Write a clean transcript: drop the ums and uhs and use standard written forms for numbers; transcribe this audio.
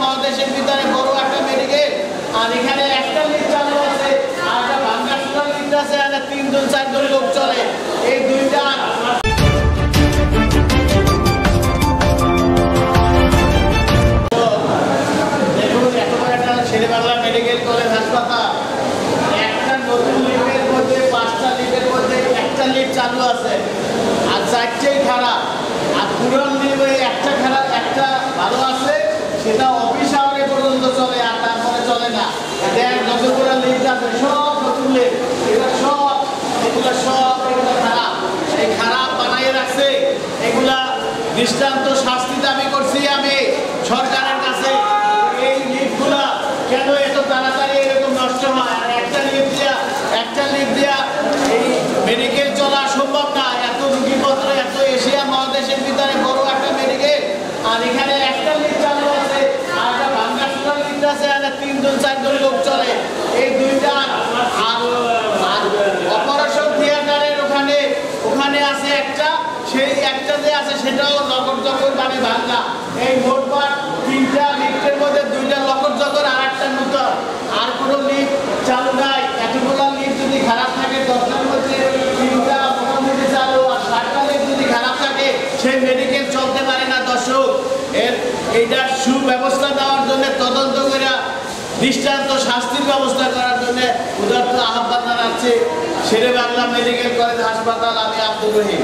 মহাদেশের ভিতরে বড় একটা মেডিকেল, আর এখানে একটা লিফট চালু আছে, আর একটা ভাঙ্গাচোরা লিফট আছে, আর 3 জন 4 জন লোক চলে। এই দুইটা দেখুন, এত বড় একটা শেরেবাংলা মেডিকেল কলেজ হাসপাতাল, একটা নতুন লিফটের মধ্যে 5টা লিফটের মধ্যে একটা লিফট চালু আছে, আর 4টেই খারাপ। আর পুরান লিফটে একটা খারাপ, একটা ভালো আছে, সেটা অফিস আওয়ারে পর্যন্ত চলে, আর তারপরে চলে না। দেখ যতগুলো লিফট আছে সব নতুন লিফট, এগুলো খারাপ। এই খারাপ বানাইয়ে রাখছে, এগুলা দৃষ্টান্ত শাস্তি দাবি করছি আমি সরকারের কাছে। এই লিফটগুলা কেন এত তাড়াতাড়ি এরকম নষ্ট হয়? আর একটা লিফট দিয়া এই মেডিকেল চলা সম্ভব না। এত রুগীপত্র, এত এশিয়া মহাদেশের ভিতরে বড় একটা মেডিকেল, আর এখানে একটা লিফট চালু আছে, আর একটা ভাঙ্গাচোরা লিফট আছে, আর 3 জন 4 জন লোক চলে। এই দুইটা আর অপারেশন থিয়েটারের ওখানে আছে একটা, সেই একটা যে আছে সেটাও লকর জকর মানে ভাঙা। এই মোটমাট 3টা লিফটের মধ্যে 2টা লকর জকর, আর একটা নতুন, আর কোনো লিফট চালু নাই। এতগুলো লিফট যদি খারাপ থাকে, 10টার মধ্যে 3টা মোটামুটি চালু, আর 7টা লিফট যদি খারাপ থাকে, সেই মেডিকেল চলতে পারে না। দর্শক, এইটার সুব্যবস্থা দেওয়ার জন্য, তদন্ত করে দৃষ্টান্ত শাস্তির ব্যবস্থা করার জন্য উদারত আহ্বান জানাচ্ছি শেরেবাংলা মেডিকেল কলেজ হাসপাতাল। আমি আব্দুর রহিম।